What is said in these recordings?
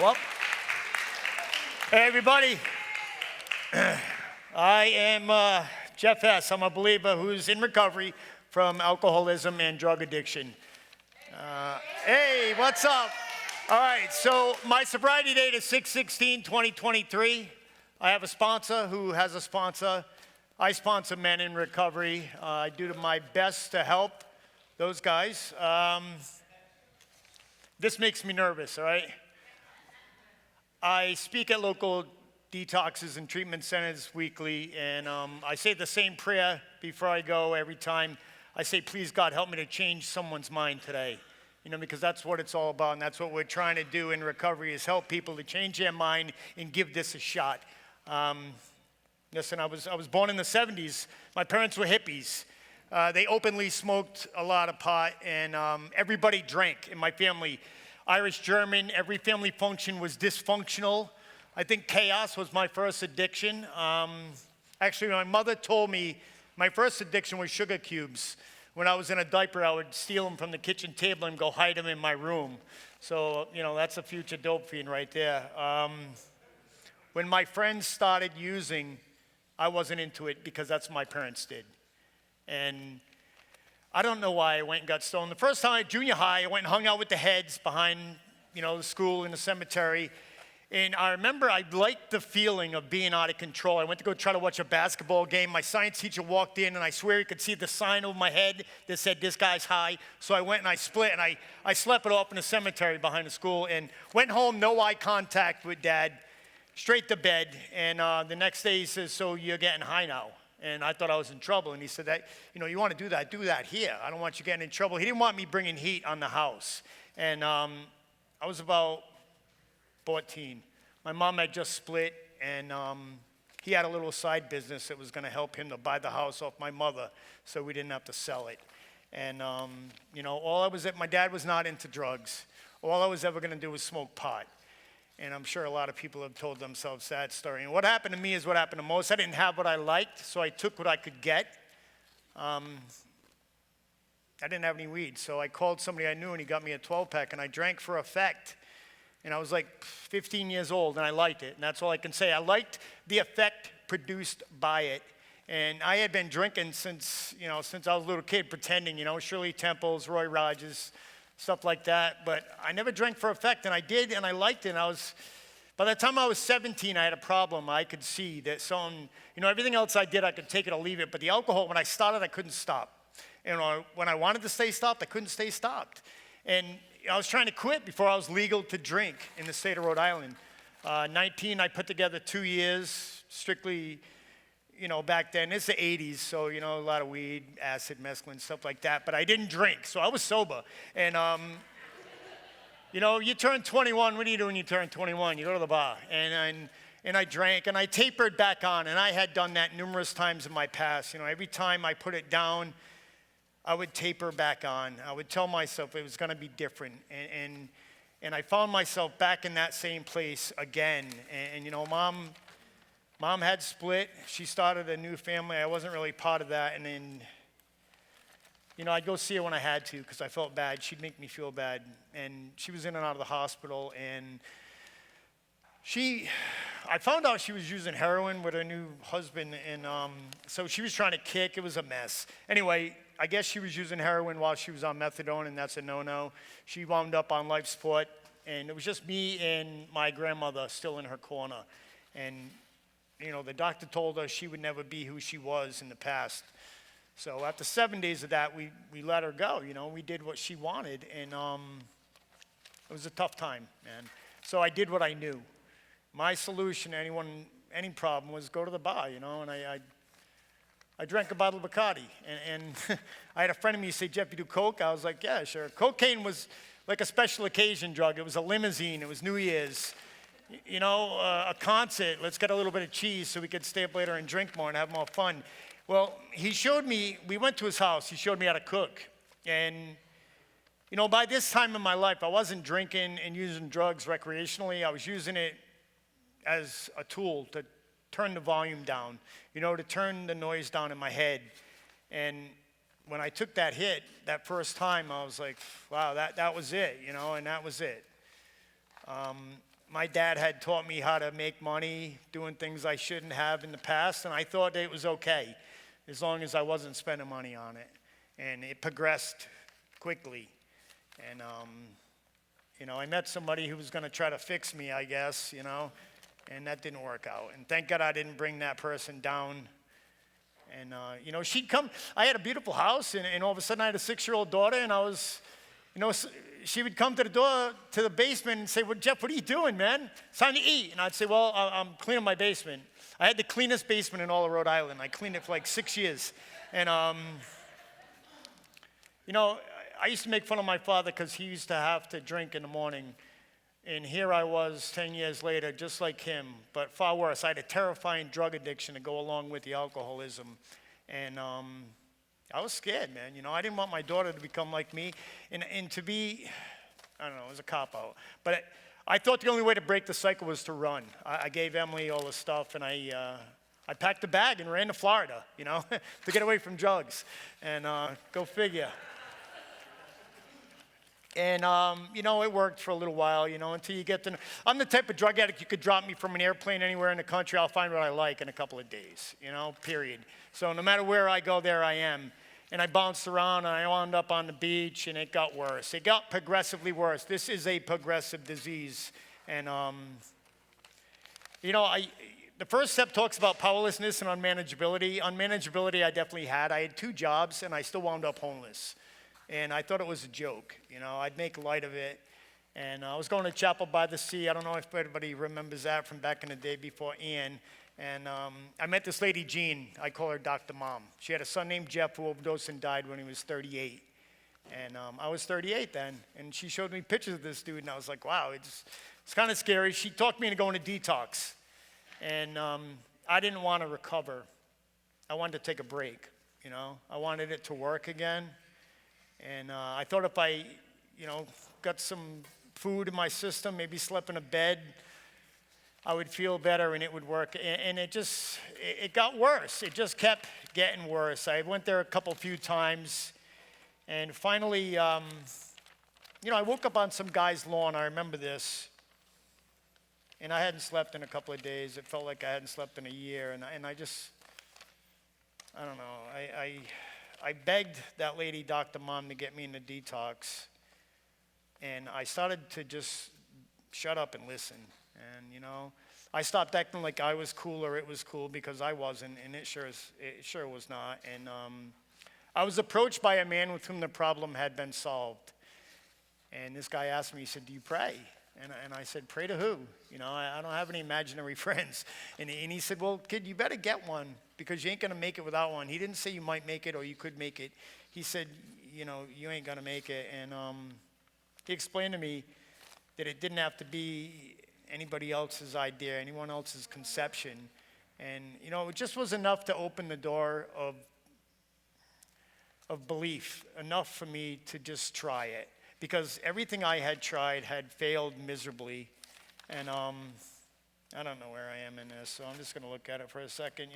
Well, hey everybody, I am Jeff Hess. I'm a believer who's in recovery from alcoholism and drug addiction. Hey, what's up? All right, so my sobriety date is 6/16/2023. I have a sponsor who has a sponsor. I sponsor men in recovery. I do my best to help those guys. This makes me nervous, all right? I speak at local detoxes and treatment centers weekly, and I say the same prayer before I go every time. I say, please, God, help me to change someone's mind today. You know, because that's what it's all about, and that's what we're trying to do in recovery is help people to change their mind and give this a shot. Listen, I was born in the 70s. My parents were hippies. They openly smoked a lot of pot, and everybody drank in my family. Irish, German, every family function was dysfunctional. I think chaos was my first addiction. Actually, my mother told me my first addiction was sugar cubes. When I was in a diaper, I would steal them from the kitchen table and go hide them in my room. So, you know, that's a future dope fiend right there. When my friends started using, I wasn't into it because that's what my parents did. And I don't know why I went and got stoned. The first time at junior high, I went and hung out with the heads behind, the school in the cemetery. And I remember I liked the feeling of being out of control. I went to go try to watch a basketball game. My science teacher walked in, and I swear he could see the sign over my head that said, "This guy's high." So I went and I split, and I slept it off in the cemetery behind the school and went home, no eye contact with Dad, straight to bed. And the next day he says, "So you're getting high now?" And I thought I was in trouble. And he said, "That, you want to do that here. I don't want you getting in trouble." He didn't want me bringing heat on the house. And I was about 14. My mom had just split, and he had a little side business that was going to help him to buy the house off my mother so we didn't have to sell it. And, my dad was not into drugs. All I was ever going to do was smoke pot. And I'm sure a lot of people have told themselves that story. And what happened to me is what happened to most. I didn't have what I liked, so I took what I could get. I didn't have any weed, so I called somebody I knew, and he got me a 12-pack, and I drank for effect. And I was like 15 years old, and I liked it. And that's all I can say. I liked the effect produced by it. And I had been drinking since I was a little kid, pretending, Shirley Temples, Roy Rogers, stuff like that. But I never drank for effect, and I did, and I liked it. And by the time I was 17, I had a problem. I could see that everything else I did, I could take it or leave it. But the alcohol, when I started, I couldn't stop. When I wanted to stay stopped, I couldn't stay stopped. And I was trying to quit before I was legal to drink in the state of Rhode Island. 19, I put together 2 years, strictly, back then. It's the 80s, so, a lot of weed, acid, mescaline, stuff like that. But I didn't drink, so I was sober. And, you turn 21. What do you do when you turn 21? You go to the bar. And I drank, and I tapered back on. And I had done that numerous times in my past. Every time I put it down, I would taper back on. I would tell myself it was going to be different. And I found myself back in that same place again. And Mom had split. She started a new family. I wasn't really part of that. And then, I'd go see her when I had to because I felt bad. She'd make me feel bad. And she was in and out of the hospital. And I found out she was using heroin with her new husband. And so she was trying to kick. It was a mess. Anyway, I guess she was using heroin while she was on methadone, and that's a no-no. She wound up on life support, and it was just me and my grandmother still in her corner. And, the doctor told her she would never be who she was in the past. So after 7 days of that, we let her go. We did what she wanted, and it was a tough time, man. So I did what I knew. My solution to any problem was go to the bar, and I drank a bottle of Bacardi. And I had a friend of me say, Jeff, you do coke? I was like, yeah, sure. Cocaine was like a special occasion drug. It was a limousine. It was New Year's. A concert. Let's get a little bit of cheese so we could stay up later and drink more and have more fun. Well, he showed me, we went to his house. He showed me how to cook. And, by this time in my life, I wasn't drinking and using drugs recreationally. I was using it as a tool to turn the volume down, to turn the noise down in my head. And when I took that hit that first time, I was like, wow, that was it, and that was it. My dad had taught me how to make money doing things I shouldn't have in the past, and I thought it was okay as long as I wasn't spending money on it. And it progressed quickly. And, I met somebody who was going to try to fix me, I guess, and that didn't work out. And thank God I didn't bring that person down. And, she'd come. I had a beautiful house, and all of a sudden I had a 6-year-old daughter, and I was, she would come to the door, to the basement and say, well, Jeff, what are you doing, man? It's time to eat. And I'd say, well, I'm cleaning my basement. I had the cleanest basement in all of Rhode Island. I cleaned it for like 6 years. And, I used to make fun of my father because he used to have to drink in the morning. And here I was 10 years later, just like him, but far worse. I had a terrifying drug addiction to go along with the alcoholism. And I was scared, man. I didn't want my daughter to become like me and to be, I don't know, it was a cop-out. But I thought the only way to break the cycle was to run. I gave Emily all the stuff, and I packed a bag and ran to Florida, to get away from drugs. And go figure. And, it worked for a little while, until you get to I'm the type of drug addict, you could drop me from an airplane anywhere in the country, I'll find what I like in a couple of days, period. So no matter where I go, there I am. And I bounced around, and I wound up on the beach, and it got worse. It got progressively worse. This is a progressive disease. And, the first step talks about powerlessness and unmanageability. Unmanageability I definitely had. I had 2 jobs, and I still wound up homeless. And I thought it was a joke, I'd make light of it. And I was going to Chapel by the Sea. I don't know if everybody remembers that from back in the day before Ian. And I met this lady, Jean. I call her Dr. Mom. She had a son named Jeff who overdosed and died when he was 38. And I was 38 then. And she showed me pictures of this dude, and I was like, wow, it's kind of scary. She talked me into going to detox. And I didn't want to recover. I wanted to take a break, I wanted it to work again. And I thought if I, got some food in my system, maybe slept in a bed, I would feel better and it would work. And it got worse. It just kept getting worse. I went there a few times. And finally, I woke up on some guy's lawn. I remember this. And I hadn't slept in a couple of days. It felt like I hadn't slept in a year. And I don't know. I begged that lady, Dr. Mom, to get me into detox. And I started to just shut up and listen. And, I stopped acting like I was cool or it was cool because I wasn't, and it sure was not. And I was approached by a man with whom the problem had been solved. And this guy asked me, he said, do you pray? And I said, pray to who? I don't have any imaginary friends. And he said, well, kid, you better get one because you ain't going to make it without one. He didn't say you might make it or you could make it. He said, you ain't going to make it. And he explained to me that it didn't have to be anybody else's idea, anyone else's conception. And, it just was enough to open the door of belief, enough for me to just try it. Because everything I had tried had failed miserably. And I don't know where I am in this, so I'm just going to look at it for a second.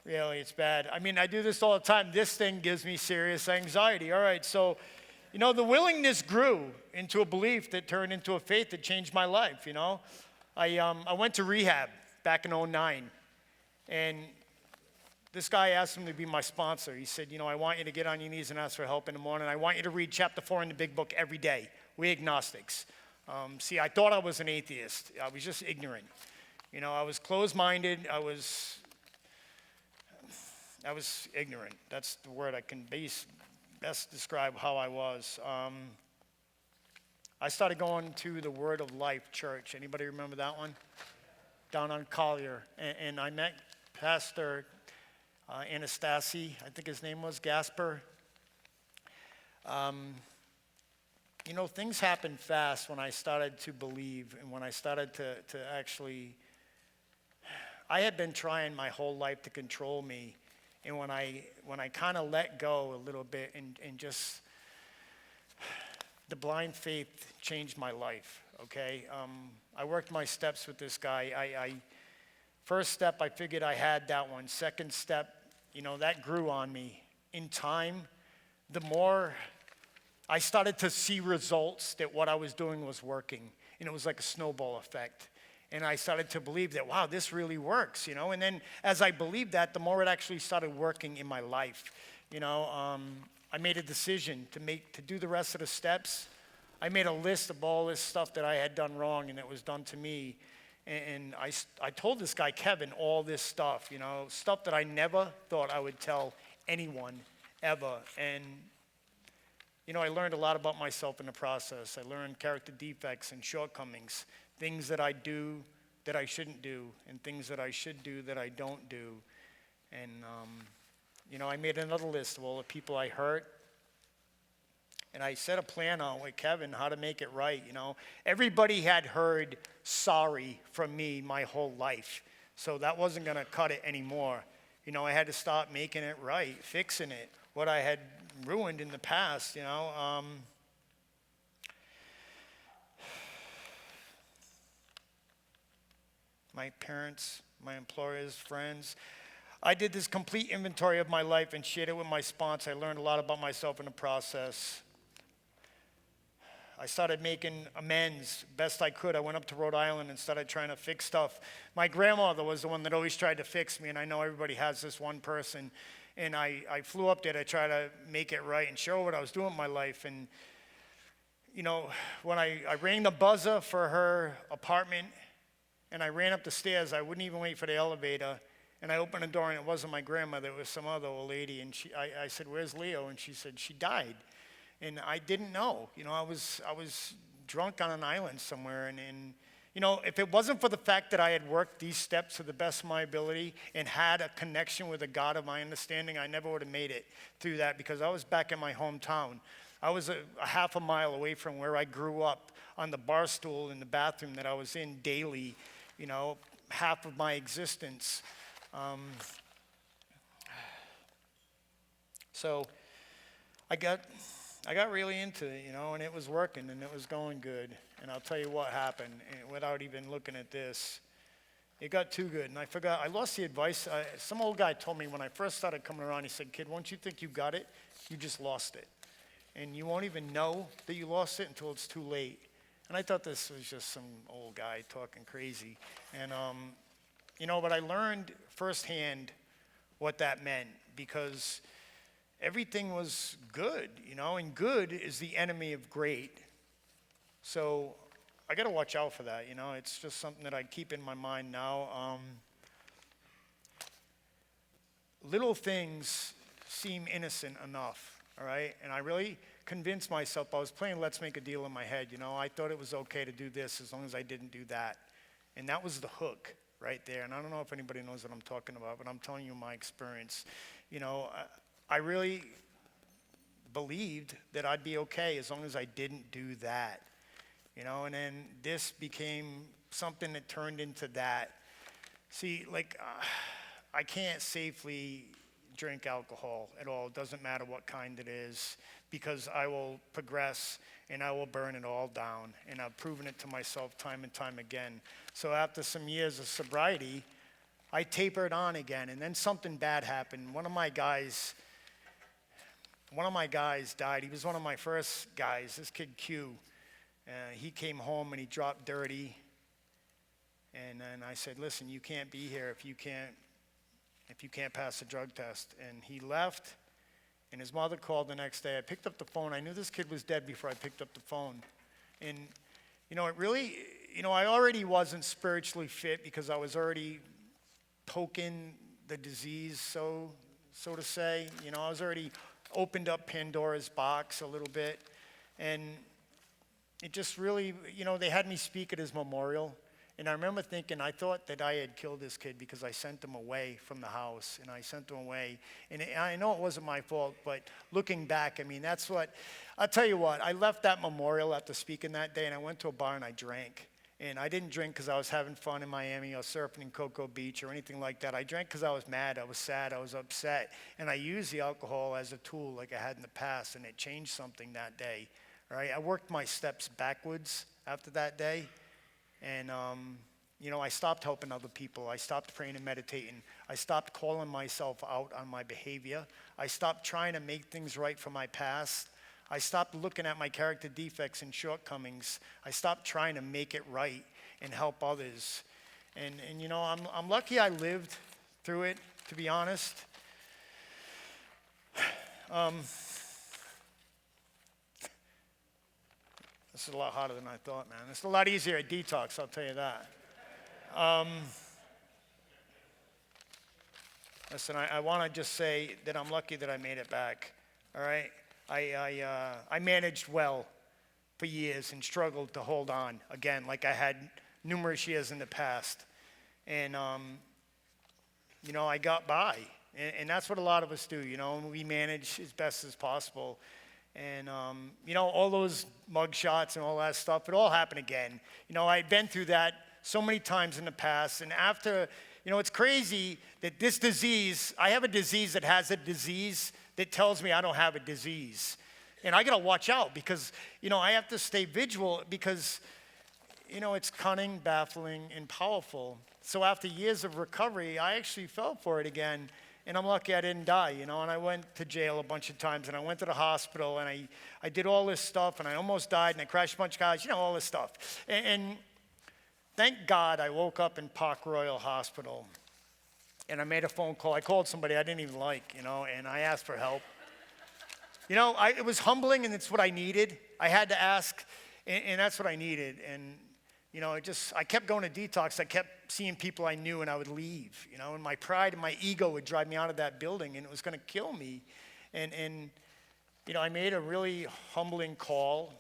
Really, it's bad. I do this all the time. This thing gives me serious anxiety. All right, so, the willingness grew into a belief that turned into a faith that changed my life, I went to rehab back in 2009. And this guy asked him to be my sponsor. He said, I want you to get on your knees and ask for help in the morning. I want you to read chapter 4 in the big book every day. We agnostics. See, I thought I was an atheist. I was just ignorant. I was closed-minded. I was ignorant. That's the word I can best describe how I was. I started going to the Word of Life Church. Anybody remember that one? Down on Collier. And I met Pastor Anastasi, I think his name was, Gasper. Things happened fast when I started to believe and when I started to actually, I had been trying my whole life to control me. And when I kind of let go a little bit and just, the blind faith changed my life, okay? I worked my steps with this guy. First step, I figured I had that one. Second step, that grew on me. In time, the more I started to see results that what I was doing was working. And it was like a snowball effect. And I started to believe that, wow, this really works, And then as I believed that, the more it actually started working in my life. I made a decision to do the rest of the steps. I made a list of all this stuff that I had done wrong and that was done to me. And I told this guy, Kevin, all this stuff, stuff that I never thought I would tell anyone ever. And I learned a lot about myself in the process. I learned character defects and shortcomings, things that I do that I shouldn't do, and things that I should do that I don't do. And, I made another list of all the people I hurt. And I set a plan out with Kevin how to make it right, Everybody had heard sorry from me my whole life. So that wasn't going to cut it anymore. I had to start making it right, fixing it, what I had ruined in the past, My parents, my employers, friends. I did this complete inventory of my life and shared it with my sponsor. I learned a lot about myself in the process. I started making amends best I could. I went up to Rhode Island and started trying to fix stuff. My grandmother was the one that always tried to fix me, and I know everybody has this one person. And I flew up there to try to make it right and show what I was doing with my life. And, when I rang the buzzer for her apartment and I ran up the stairs, I wouldn't even wait for the elevator. And I opened the door and it wasn't my grandmother, it was some other old lady. And I said, "Where's Leo?" And she said, "She died." And I didn't know. I was drunk on an island somewhere. And if it wasn't for the fact that I had worked these steps to the best of my ability and had a connection with a God of my understanding, I never would have made it through that because I was back in my hometown. I was a half a mile away from where I grew up on the bar stool in the bathroom that I was in daily, half of my existence. So I got really into it, and it was working and it was going good. And I'll tell you what happened without even looking at this. It got too good, and I lost the advice. Some old guy told me when I first started coming around, he said, "Kid, once you think you got it, you just lost it. And you won't even know that you lost it until it's too late." And I thought this was just some old guy talking crazy. And, but I learned firsthand what that meant because everything was good, and good is the enemy of great. So I got to watch out for that, It's just something that I keep in my mind now. Little things seem innocent enough, all right? And I really convinced myself, I was playing Let's Make a Deal in my head, I thought it was okay to do this as long as I didn't do that. And that was the hook right there. And I don't know if anybody knows what I'm talking about, but I'm telling you my experience. I really believed that I'd be okay as long as I didn't do that. And then this became something that turned into that. See, I can't safely drink alcohol at all. It doesn't matter what kind it is, because I will progress and I will burn it all down. And I've proven it to myself time and time again. So after some years of sobriety, I tapered on again, and then something bad happened. One of my guys died. He was one of my first guys, this kid Q. He came home and he dropped dirty. And then I said, "Listen, you can't be here if you can't pass the drug test." And he left, and his mother called the next day. I picked up the phone. I knew this kid was dead before I picked up the phone. And, it really, I already wasn't spiritually fit because I was already poking the disease, so to say. I was already opened up Pandora's box a little bit. And it just really, they had me speak at his memorial. And I remember thinking, I thought that I had killed this kid because I sent him away from the house, and I sent him away. And I know it wasn't my fault, but looking back, I mean, that's what, I'll tell you what, I left that memorial after speaking that day, and I went to a bar and I drank. And I didn't drink because I was having fun in Miami or surfing in Cocoa Beach or anything like that. I drank because I was mad, I was sad, I was upset. And I used the alcohol as a tool like I had in the past, and it changed something that day. Right? I worked my steps backwards after that day. And, I stopped helping other people. I stopped praying and meditating. I stopped calling myself out on my behavior. I stopped trying to make things right from my past. I stopped looking at my character defects and shortcomings. I stopped trying to make it right and help others. And I'm lucky I lived through it, to be honest. This is a lot harder than I thought, man. It's a lot easier at detox, I'll tell you that. Listen, I want to just say that I'm lucky that I made it back, all right? I managed well for years and struggled to hold on, again, like I had numerous years in the past. And, I got by. And that's what a lot of us do, we manage as best as possible. And, all those mug shots and all that stuff, it all happened again. I'd been through that so many times in the past. And after, it's crazy that this disease, I have a disease that has a disease that tells me I don't have a disease. And I got to watch out because, I have to stay vigilant because, it's cunning, baffling, and powerful. So after years of recovery, I actually fell for it again. And I'm lucky I didn't die, and I went to jail a bunch of times, and I went to the hospital, and I did all this stuff, and I almost died, and I crashed a bunch of cars, all this stuff. And thank God I woke up in Park Royal Hospital, and I made a phone call. I called somebody I didn't even like, and I asked for help. It was humbling, and it's what I needed. I had to ask, and that's what I needed. And, I kept going to detox. I kept seeing people I knew, and I would leave, and my pride and my ego would drive me out of that building, and it was going to kill me. And I made a really humbling call.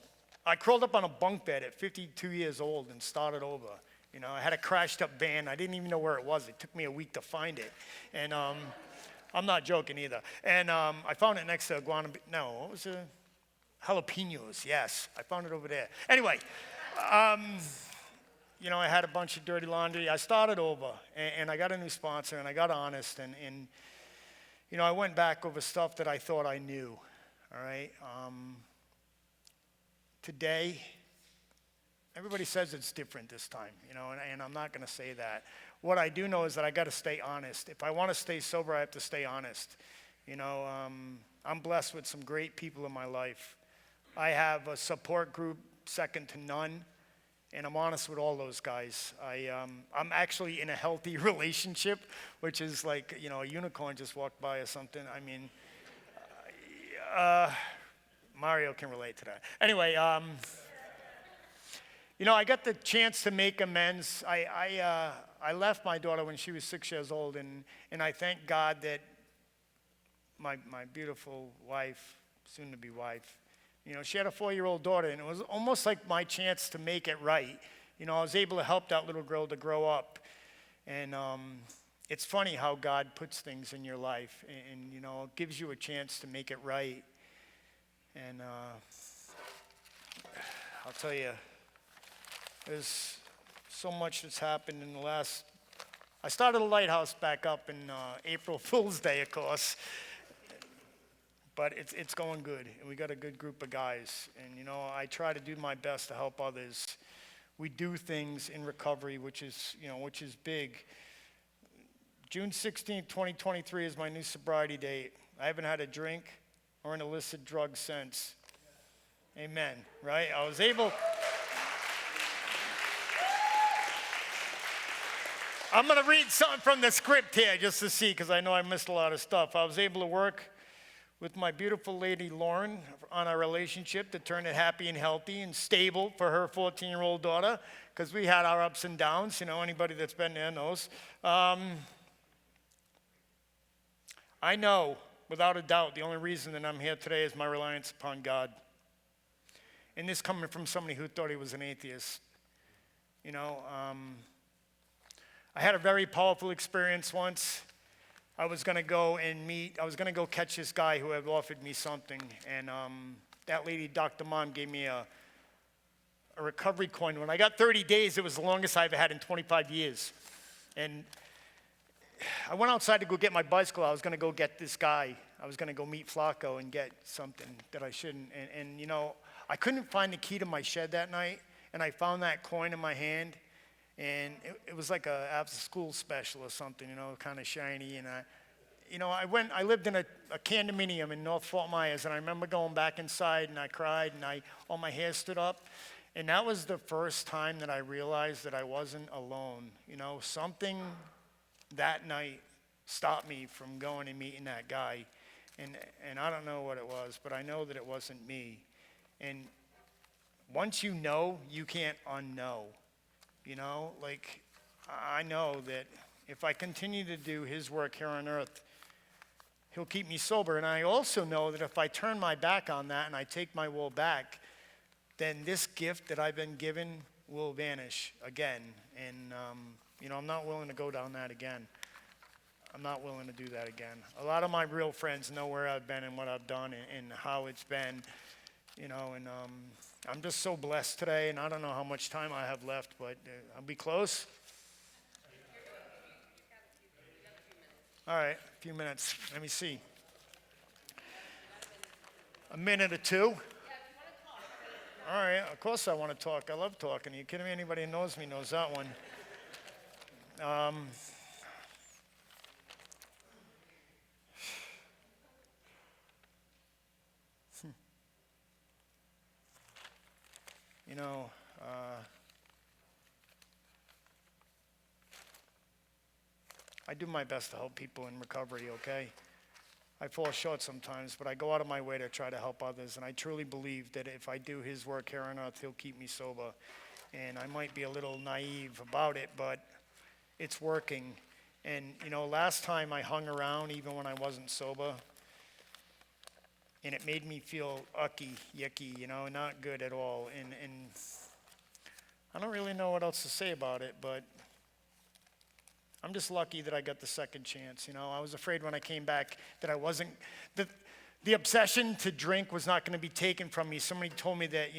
I crawled up on a bunk bed at 52 years old and started over. I had a crashed up van. I didn't even know where it was. It took me a week to find it. And I'm not joking either. And I found it next to what was it? Jalapenos, yes. I found it over there. Anyway, I had a bunch of dirty laundry. I started over, and I got a new sponsor, and I got honest, and I went back over stuff that I thought I knew, all right? Today, everybody says it's different this time, and I'm not going to say that. What I do know is that I got to stay honest. If I want to stay sober, I have to stay honest. I'm blessed with some great people in my life. I have a support group second to none. And I'm honest with all those guys. I'm actually in a healthy relationship, which is like, a unicorn just walked by or something. I mean, Mario can relate to that. Anyway, I got the chance to make amends. I left my daughter when she was 6 years old, and I thank God that my beautiful wife, soon-to-be wife, she had a 4-year-old daughter, and it was almost like my chance to make it right. I was able to help that little girl to grow up. And it's funny how God puts things in your life, and it gives you a chance to make it right. And I'll tell you, there's so much that's happened in the last... I started a lighthouse back up in April Fool's Day, of course. But it's going good, and we got a good group of guys. And, I try to do my best to help others. We do things in recovery, which is big. June 16th, 2023 is my new sobriety date. I haven't had a drink or an illicit drug since. Amen, right? I was able... I'm going to read something from the script here just to see, because I know I missed a lot of stuff. I was able to work with my beautiful lady, Lauren, on our relationship to turn it happy and healthy and stable for her 14-year-old daughter, because we had our ups and downs. Anybody that's been there knows. I know, without a doubt, the only reason that I'm here today is my reliance upon God. And this coming from somebody who thought he was an atheist. I had a very powerful experience once. I was going to go catch this guy who had offered me something. And that lady, Dr. Mom, gave me a recovery coin. When I got 30 days, it was the longest I've had in 25 years. And I went outside to go get my bicycle. I was going to go get this guy. I was going to go meet Flacco and get something that I shouldn't. And I couldn't find the key to my shed that night. And I found that coin in my hand. And it was like a after-school special or something, kind of shiny. And I lived in a condominium in North Fort Myers, and I remember going back inside, and I cried, and all my hair stood up. And that was the first time that I realized that I wasn't alone. Something that night stopped me from going and meeting that guy. And I don't know what it was, but I know that it wasn't me. And once you know, you can't unknow. I know that if I continue to do his work here on earth, he'll keep me sober. And I also know that if I turn my back on that and I take my will back, then this gift that I've been given will vanish again. And, I'm not willing to go down that again. I'm not willing to do that again. A lot of my real friends know where I've been and what I've done and how it's been, and I'm just so blessed today, and I don't know how much time I have left, but I'll be close. All right, a few minutes. Let me see. A minute or two. All right, of course I want to talk. I love talking. Are you kidding me? Anybody who knows me knows that one. I do my best to help people in recovery, okay? I fall short sometimes, but I go out of my way to try to help others, and I truly believe that if I do his work here on earth, he'll keep me sober. And I might be a little naive about it, but it's working. And, last time I hung around, even when I wasn't sober, and it made me feel yucky, not good at all. And I don't really know what else to say about it, but I'm just lucky that I got the second chance. I was afraid when I came back that I wasn't, the obsession to drink was not going to be taken from me. Somebody told me that,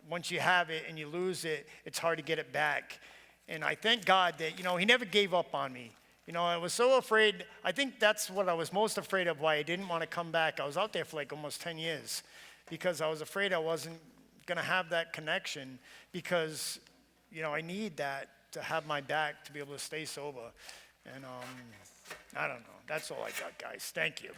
once you have it and you lose it, it's hard to get it back. And I thank God that, he never gave up on me. I was so afraid. I think that's what I was most afraid of, why I didn't want to come back. I was out there for like almost 10 years because I was afraid I wasn't going to have that connection because, I need that to have my back to be able to stay sober. And I don't know. That's all I got, guys. Thank you.